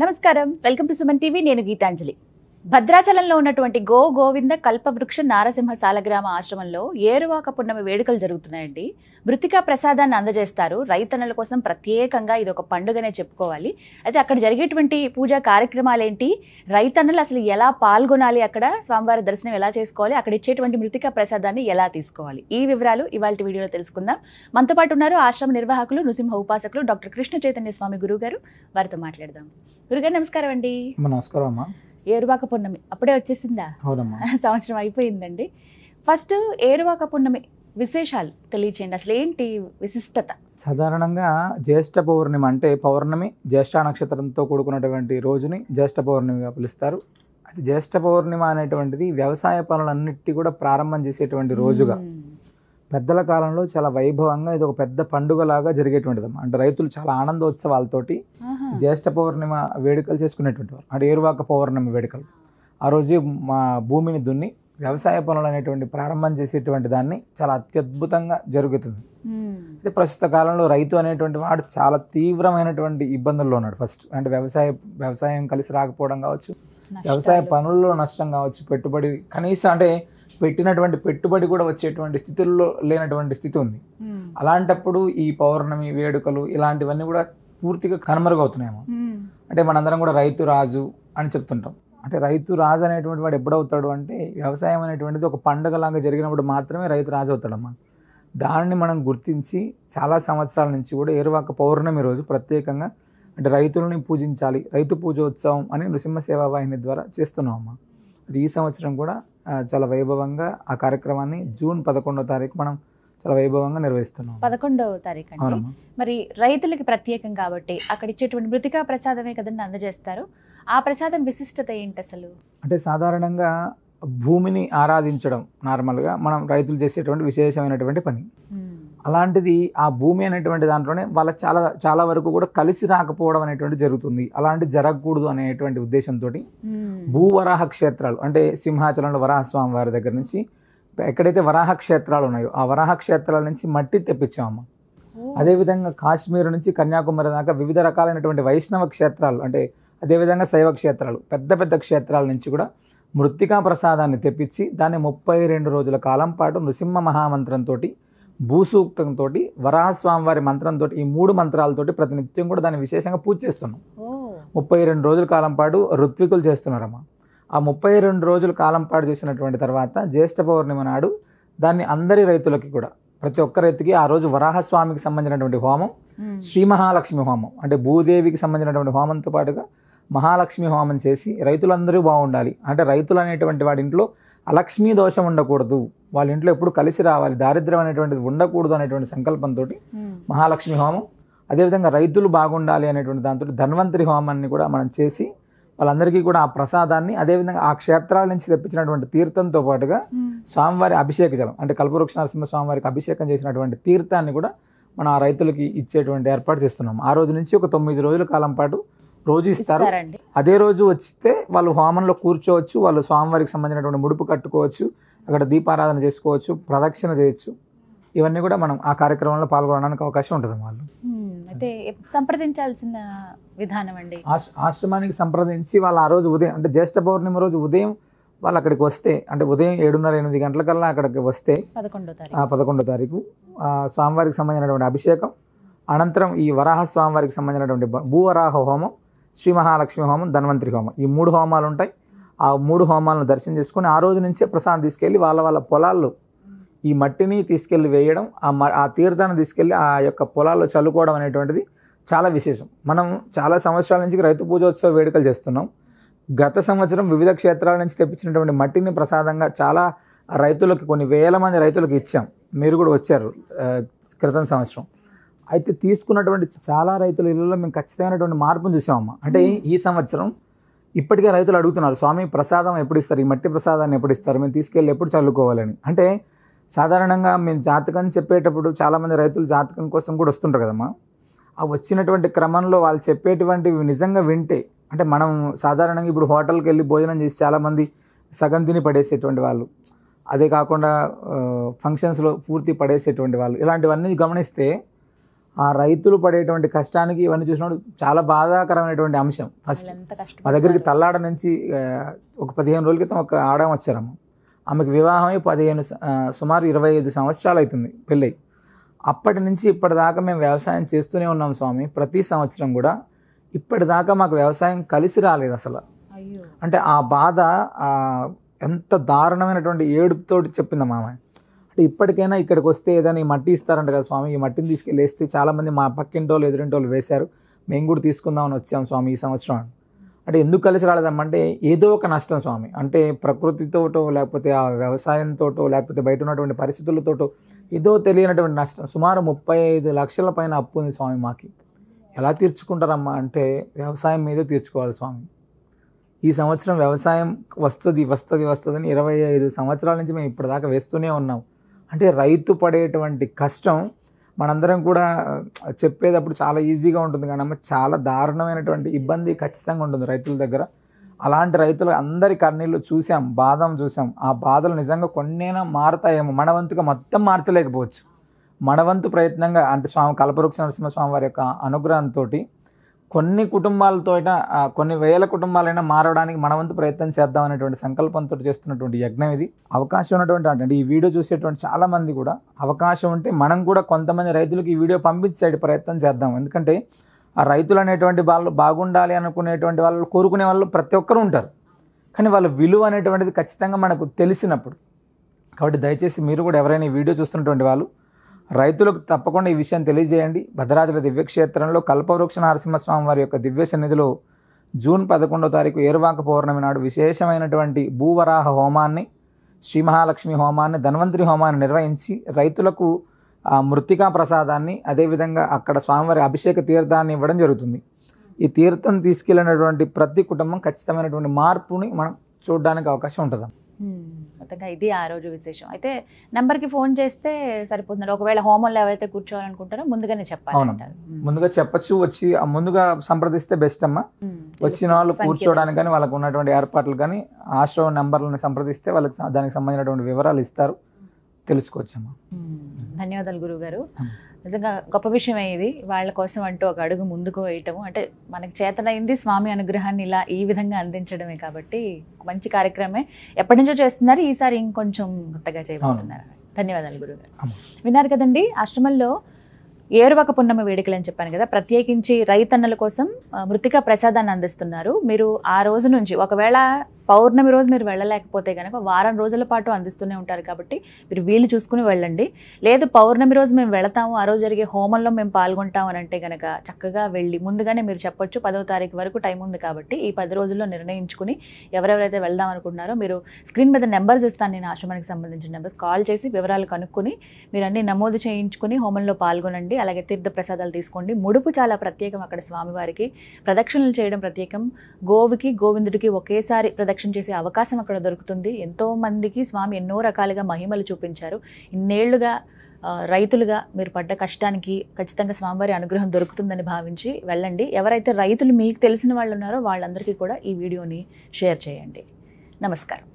నమస్కారం, welcome to Suman TV. నేను గీతాంజలి. భద్రాచలంలో ఉన్నటువంటి గోవింద కల్పవృక్ష నారసింహ సాలగ్రామ ఆశ్రమంలో ఏరువాక పున్నమి వేడుకలు జరుగుతున్నాయండి. మృతికా ప్రసాదాన్ని అందజేస్తారు. రైతన్నల కోసం ప్రత్యేకంగా ఇది ఒక పండుగనే చెప్పుకోవాలి. అయితే అక్కడ జరిగేటువంటి పూజా కార్యక్రమాలేంటి, రైతన్నలు అసలు ఎలా పాల్గొనాలి, అక్కడ స్వామివారి దర్శనం ఎలా చేసుకోవాలి, అక్కడ ఇచ్చేటువంటి మృతికా ప్రసాదాన్ని ఎలా తీసుకోవాలి, ఈ వివరాలు ఇవాళ వీడియోలో తెలుసుకుందాం. మనతో పాటు ఉన్నారు ఆశ్రమ నిర్వాహకులు, నృసింహ ఉపాసకులు డాక్టర్ కృష్ణ చైతన్య స్వామి గురువు గారు. వారితో మాట్లాడదాం. గురుగారు నమస్కారం అండి. నమస్కారం అమ్మా. ఏరువాక పున్నమి అప్పుడే వచ్చేసిందా? అవునమ్మా, సంవత్సరం అయిపోయిందండి. ఫస్ట్ ఏరువాక పున్నమి విశేషాలు తెలియచేయండి. అసలు ఏంటి విశిష్టత? సాధారణంగా జ్యేష్ఠ పౌర్ణమి అంటే పౌర్ణమి జ్యేష్ఠ నక్షత్రంతో కూడుకున్నటువంటి రోజుని జ్యేష్ఠ పౌర్ణమిగా పిలుస్తారు. అయితే జ్యేష్ఠ పౌర్ణిమ అనేటువంటిది వ్యవసాయ పనులన్నిటి కూడా ప్రారంభం చేసేటువంటి రోజుగా పెద్దల కాలంలో చాలా వైభవంగా ఇది ఒక పెద్ద పండుగలాగా జరిగేటువంటిదమ్మా. అంటే రైతులు చాలా ఆనందోత్సవాలతోటి జ్యేష్ఠ పౌర్ణిమ వేడుకలు చేసుకునేటువంటి వారు. అంటే ఏరువాక పౌర్ణమి వేడుకలు ఆ రోజు మా భూమిని దున్ని వ్యవసాయ పనులు అనేటువంటి ప్రారంభం చేసేటువంటి దాన్ని చాలా అత్యద్భుతంగా జరుగుతుంది. అయితే ప్రస్తుత కాలంలో రైతు అనేటువంటి వాడు చాలా తీవ్రమైనటువంటి ఇబ్బందుల్లో ఉన్నాడు. ఫస్ట్ అంటే వ్యవసాయం కలిసి రాకపోవడం కావచ్చు, వ్యవసాయ పనుల్లో నష్టం కావచ్చు, పెట్టుబడి కనీసం అంటే పెట్టినటువంటి పెట్టుబడి కూడా వచ్చేటువంటి స్థితుల్లో లేనటువంటి స్థితి ఉంది. అలాంటప్పుడు ఈ పౌర్ణమి వేడుకలు ఇలాంటివన్నీ కూడా పూర్తిగా కనుమరుగవుతున్నాయేమో. అంటే మనందరం కూడా రైతు రాజు అని చెప్తుంటాం. అంటే రైతు రాజు అనేటువంటి వాడు ఎప్పుడవుతాడు అంటే వ్యవసాయం అనేటువంటిది ఒక పండుగలాగా జరిగినప్పుడు మాత్రమే రైతు రాజు అవుతాడమ్మా. దాన్ని మనం గుర్తించి చాలా సంవత్సరాల నుంచి కూడా ఏరువాక పౌర్ణమి రోజు ప్రత్యేకంగా అంటే రైతులని పూజించాలి, రైతు పూజోత్సవం అని నృసింహ సేవా వాహిని ద్వారా చేస్తున్నాం అమ్మా. అది ఈ సంవత్సరం కూడా చాలా వైభవంగా ఆ కార్యక్రమాన్ని జూన్ 11వ తారీఖు మనం చాలా వైభవంగా నిర్వహిస్తున్నాం. 11వ తారీఖు అండి. మరి రైతులకి ప్రత్యేకం కాబట్టి అక్కడ ఇచ్చేటువంటి మృతికా ప్రసాదమే కదండి అందజేస్తారు. ఆ ప్రసాదం విశిష్టత ఏంటి అసలు? అంటే సాధారణంగా భూమిని ఆరాధించడం నార్మల్గా మనం రైతులు చేసేటువంటి విశేషమైనటువంటి పని. అలాంటిది ఆ భూమి అనేటువంటి దాంట్లోనే వాళ్ళకి చాలా వరకు కూడా కలిసి రాకపోవడం అనేటువంటి జరుగుతుంది. అలాంటి జరగకూడదు అనేటువంటి ఉద్దేశంతో భూవరాహ క్షేత్రాలు అంటే సింహాచలంలో వరాహస్వామి వారి దగ్గర నుంచి ఎక్కడైతే వరాహ క్షేత్రాలు ఉన్నాయో ఆ వరాహ క్షేత్రాల నుంచి మట్టి తెప్పించాము. అదేవిధంగా కాశ్మీర్ నుంచి కన్యాకుమారి దాకా వివిధ రకాలైనటువంటి వైష్ణవ క్షేత్రాలు అంటే అదేవిధంగా శైవ క్షేత్రాలు పెద్ద పెద్ద క్షేత్రాల నుంచి కూడా మృత్తికా ప్రసాదాన్ని తెప్పించి దాన్ని 32 రోజుల కాలం పాటు నృసింహ మహామంత్రంతో, భూసూక్తంతో, వరాహస్వామి వారి మంత్రంతో, ఈ 3 మంత్రాలతోటి ప్రతినిత్యం కూడా దాన్ని విశేషంగా పూజ చేస్తున్నాం. 32 రోజుల కాలం పాటు ఋత్వికులు చేస్తున్నారమ్మా. ఆ 32 రోజుల కాలం పాటు చేసినటువంటి తర్వాత జ్యేష్ఠ పౌర్ణిమ నాడు దాన్ని అందరి రైతులకి కూడా ప్రతి ఒక్క రైతుకి ఆ రోజు వరాహస్వామికి సంబంధించినటువంటి హోమం, శ్రీ మహాలక్ష్మి హోమం అంటే భూదేవికి సంబంధించినటువంటి హోమంతో పాటుగా మహాలక్ష్మి హోమం చేసి రైతులందరూ బాగుండాలి. అంటే రైతులు అనేటువంటి వాడి ఇంట్లో అలక్ష్మీ దోషం ఉండకూడదు, వాళ్ళ ఇంట్లో ఎప్పుడు కలిసి రావాలి, దారిద్ర్యం అనేటువంటిది ఉండకూడదు అనేటువంటి సంకల్పంతో మహాలక్ష్మి హోమం, అదేవిధంగా రైతులు బాగుండాలి అనేటువంటి దాంతో ధన్వంతరి హోమాన్ని కూడా మనం చేసి వాళ్ళందరికీ కూడా ఆ ప్రసాదాన్ని అదేవిధంగా ఆ క్షేత్రాల నుంచి తెప్పించినటువంటి తీర్థంతో పాటుగా స్వామివారి అభిషేక జలం అంటే కల్పవృక్ష నరసింహ స్వామివారికి అభిషేకం చేసినటువంటి తీర్థాన్ని కూడా మనం ఆ రైతులకి ఇచ్చేటువంటి ఏర్పాటు చేస్తున్నాం. ఆ రోజు నుంచి ఒక 9 రోజుల కాలం పాటు రోజు ఇస్తారు. అదే రోజు వచ్చితే వాళ్ళు హోమంలో కూర్చోవచ్చు, వాళ్ళు స్వామివారికి సంబంధించినటువంటి ముడుపు కట్టుకోవచ్చు, అక్కడ దీపారాధన చేసుకోవచ్చు, ప్రదక్షిణ చేయొచ్చు. ఇవన్నీ కూడా మనం ఆ కార్యక్రమంలో పాల్గొనడానికి అవకాశం ఉంటుంది. వాళ్ళు అయితే సంప్రదించాల్సిన విధానం అండి, ఆశ్రమానికి సంప్రదించి వాళ్ళు ఆ రోజు ఉదయం అంటే జ్యేష్ఠ పౌర్ణమి రోజు ఉదయం వాళ్ళు అక్కడికి వస్తే అంటే ఉదయం 7:30-8 గంటలకల్లా అక్కడికి వస్తే 11వ తారీఖు స్వామివారికి సంబంధించినటువంటి అభిషేకం అనంతరం ఈ వరాహ స్వామివారికి సంబంధించినటువంటి భూవరాహ హోమం, శ్రీ మహాలక్ష్మి హోమం, ధన్వంతరి హోమం, ఈ 3 హోమాలు ఉంటాయి. ఆ 3 హోమాలను దర్శనం చేసుకుని ఆ రోజు నుంచే ప్రసాదం తీసుకెళ్ళి వాళ్ళ పొలాల్లో ఈ మట్టిని తీసుకెళ్ళి వేయడం, ఆ తీర్థాన్ని తీసుకెళ్ళి ఆ యొక్క పొలాల్లో చల్లుకోవడం అనేటువంటిది చాలా విశేషం. మనం చాలా సంవత్సరాల నుంచి రైతు పూజోత్సవ వేడుకలు చేస్తున్నాం. గత సంవత్సరం వివిధ క్షేత్రాల నుంచి తెప్పించినటువంటి మట్టిని ప్రసాదంగా చాలా రైతులకు కొన్ని వేల మంది రైతులకు ఇచ్చాం. మీరు కూడా వచ్చారు క్రితం సంవత్సరం. అయితే తీసుకున్నటువంటి చాలా రైతుల ఇళ్ళలో మేము ఖచ్చితమైనటువంటి మార్పును చూసామమ్మా. అంటే ఈ సంవత్సరం ఇప్పటికే రైతులు అడుగుతున్నారు, స్వామి ప్రసాదం ఎప్పుడు ఇస్తారు, ఈ మట్టి ప్రసాదాన్ని ఎప్పుడు ఇస్తారు, మేము తీసుకెళ్ళి ఎప్పుడు చల్లుకోవాలని. అంటే సాధారణంగా మేము జాతకం చెప్పేటప్పుడు చాలామంది రైతులు జాతకం కోసం కూడా వస్తుంటారు కదమ్మా. ఆ వచ్చినటువంటి క్రమంలో వాళ్ళు చెప్పేటువంటివి నిజంగా వింటే అంటే మనం సాధారణంగా ఇప్పుడు హోటల్కి వెళ్ళి భోజనం చేసి చాలామంది సగం తిని పడేసేటువంటి వాళ్ళు, అదే కాకుండా ఫంక్షన్స్లో పూర్తి పడేసేటువంటి వాళ్ళు, ఇలాంటివన్నీ గమనిస్తే ఆ రైతులు పడేటువంటి కష్టానికి ఇవన్నీ చూసినప్పుడు చాలా బాధాకరమైనటువంటి అంశం. ఫస్ట్ మా దగ్గరికి తల్లాడ నుంచి ఒక 15 రోజుల క్రితం ఒక ఆడమ వచ్చారమ్మ. ఆమెకు వివాహమై సుమారు 25 సంవత్సరాలు అవుతుంది పెళ్ళై. అప్పటి నుంచి ఇప్పటిదాకా మేము వ్యవసాయం చేస్తూనే ఉన్నాం స్వామి. ప్రతి సంవత్సరం కూడా ఇప్పటిదాకా మాకు వ్యవసాయం కలిసి రాలేదు అసలు. అంటే ఆ బాధ ఎంత దారుణమైనటువంటి ఏడుపుతోటి చెప్పిందమ్మా ఆమె. అంటే ఇప్పటికైనా ఇక్కడికి వస్తే ఏదైనా ఈ మట్టి ఇస్తారంట కదా స్వామి, ఈ మట్టిని తీసుకెళ్ళి వేస్తే చాలామంది మా పక్కింటోళ్ళు ఎదురింటోళ్ళు వేశారు, మేము కూడా తీసుకుందామని వచ్చాం స్వామి ఈ సంవత్సరం. అంటే ఎందుకు కలిసి రాలేదమ్మంటే ఏదో ఒక నష్టం స్వామి. అంటే ప్రకృతితోటో లేకపోతే ఆ వ్యవసాయంతోటో లేకపోతే బయట ఉన్నటువంటి పరిస్థితులతోటో ఏదో తెలియనటువంటి నష్టం. సుమారు 35 లక్షల పైన అప్పు ఉంది స్వామి మాకి. ఎలా తీర్చుకుంటారమ్మా అంటే వ్యవసాయం మీదే తీర్చుకోవాలి స్వామి. ఈ సంవత్సరం వ్యవసాయం వస్తుంది అని 25 సంవత్సరాల నుంచి మేము ఇప్పటిదాకా వేస్తూనే ఉన్నాం. అంటే రైతు పడేటువంటి కష్టం మనందరం కూడా చెప్పేటప్పుడు చాలా ఈజీగా ఉంటుంది కానీ అమ్మ చాలా దారుణమైనటువంటి ఇబ్బంది ఖచ్చితంగా ఉంటుంది రైతుల దగ్గర. అలాంటి రైతులు అందరి కన్నీళ్ళు చూసాం, బాధం చూసాం. ఆ బాధలు నిజంగా కొన్నైనా మారుతాయేమో. మన వంతుగా మొత్తం మార్చలేకపోవచ్చు, మన వంతు ప్రయత్నంగా అంటే కల్పవృక్ష నరసింహస్వామి వారి యొక్క అనుగ్రహంతో కొన్ని కుటుంబాలతో అయినా కొన్ని వేల కుటుంబాలైనా మారడానికి మన వంతు ప్రయత్నం చేద్దాం అనేటువంటి సంకల్పంతో చేస్తున్నటువంటి యజ్ఞం ఇది. అవకాశం ఉన్నటువంటి అంటే ఈ వీడియో చూసేటువంటి చాలామంది కూడా అవకాశం ఉంటే మనం కూడా కొంతమంది రైతులకు ఈ వీడియో పంపించే ప్రయత్నం చేద్దాం. ఎందుకంటే ఆ రైతులు అనేటువంటి వాళ్ళు బాగుండాలి అనుకునేటువంటి వాళ్ళు కోరుకునే వాళ్ళు ప్రతి ఒక్కరు ఉంటారు, కానీ వాళ్ళ విలువ అనేటువంటిది ఖచ్చితంగా మనకు తెలిసినప్పుడు. కాబట్టి దయచేసి మీరు కూడా ఎవరైనా ఈ వీడియో చూస్తున్నటువంటి వాళ్ళు రైతులకు తప్పకుండా ఈ విషయం తెలియజేయండి. భద్రాచల దివ్యక్షేత్రంలో కల్పవృక్ష నరసింహస్వామి వారి యొక్క దివ్య సన్నిధిలో జూన్ 11వ తారీఖు ఏరువాక పౌర్ణమి నాడు విశేషమైనటువంటి భూవరాహ హోమాన్ని, శ్రీ మహాలక్ష్మి హోమాన్ని, ధన్వంతరి హోమాన్ని నిర్వహించి రైతులకు మృత్తికా ప్రసాదాన్ని, అదేవిధంగా అక్కడ స్వామివారి అభిషేక తీర్థాన్ని ఇవ్వడం జరుగుతుంది. ఈ తీర్థం తీసుకెళ్ళినటువంటి ప్రతి కుటుంబం ఖచ్చితమైనటువంటి మార్పుని మనం చూడడానికి అవకాశం ఉంటుంది. మొత్తంగా ఇది ఆ రోజు విశేషం. అయితే నెంబర్కి ఫోన్ చేస్తే సరిపోతున్నారు. ఒకవేళ హోమంలో ఎవరైతే కూర్చోవాలనుకుంటారో ముందుగానే చెప్పాలి. ముందుగా చెప్పచ్చు, వచ్చి ముందుగా సంప్రదిస్తే బెస్ట్ అమ్మా. వచ్చిన వాళ్ళు కూర్చోవడానికి కానీ వాళ్ళకు ఉన్నటువంటి ఏర్పాట్లు కానీ ఆశ్రమ నెంబర్లను సంప్రదిస్తే వాళ్ళకి దానికి సంబంధించినటువంటి వివరాలు ఇస్తారు, తెలుసుకోవచ్చమ్మా. ధన్యవాదాలు గురువు గారు. నిజంగా గొప్ప విషయమే ఇది. వాళ్ళ కోసం అంటూ ఒక అడుగు ముందుకు వేయటము, అంటే మనకి చేతనైంది స్వామి అనుగ్రహాన్ని ఇలా ఈ విధంగా అందించడమే. కాబట్టి మంచి కార్యక్రమే ఎప్పటి నుంచో చేస్తున్నారు, ఈసారి ఇంకొంచెం కొత్తగా చేయబోతున్నారు. ధన్యవాదాలు గురువు గారు. విన్నారు కదండి, ఆశ్రమంలో ఏరువాక పున్నమి వేడుకలు అని చెప్పాను కదా, ప్రత్యేకించి రైతన్నల కోసం మృత్తికా ప్రసాదాన్ని అందిస్తున్నారు. మీరు ఆ రోజు నుంచి ఒకవేళ పౌర్ణమి రోజు మీరు వెళ్ళలేకపోతే కనుక వారం రోజుల పాటు అందిస్తూనే ఉంటారు. కాబట్టి మీరు వీలు చూసుకుని వెళ్ళండి. లేదు పౌర్ణమి రోజు మేము వెళతాము, ఆ రోజు జరిగే హోమంలో మేము పాల్గొంటాం అని అంటే కనుక చక్కగా వెళ్ళి ముందుగానే మీరు చెప్పొచ్చు. 10వ తారీఖు వరకు టైం ఉంది కాబట్టి ఈ 10 రోజుల్లో నిర్ణయించుకుని ఎవరెవరైతే వెళ్దాం అనుకుంటున్నారో మీరు స్క్రీన్ మీద నెంబర్స్ ఇస్తాను, నేను ఆశ్రమానికి సంబంధించిన నెంబర్స్, కాల్ చేసి వివరాలు కనుక్కొని మీరు అన్ని నమోదు చేయించుకుని హోమంలో పాల్గొనండి. అలాగే తీర్థ ప్రసాదాలు తీసుకోండి. ముడుపు చాలా ప్రత్యేకం అక్కడ స్వామివారికి, ప్రదక్షిణలు చేయడం ప్రత్యేకం. గోవుకి గోవిందుడికి ఒకేసారి ప్రదక్షిణ చేసే అవకాశం అక్కడ దొరుకుతుంది. ఎంతో మందికి స్వామి ఎన్నో రకాలుగా మహిమలు చూపించారు. ఇన్నేళ్లుగా రైతులుగా మీరు పడ్డ కష్టానికి ఖచ్చితంగా స్వామివారి అనుగ్రహం దొరుకుతుందని భావించి వెళ్ళండి. ఎవరైతే రైతులు మీకు తెలిసిన వాళ్ళు ఉన్నారో వాళ్ళందరికీ కూడా ఈ వీడియోని షేర్ చేయండి. నమస్కారం.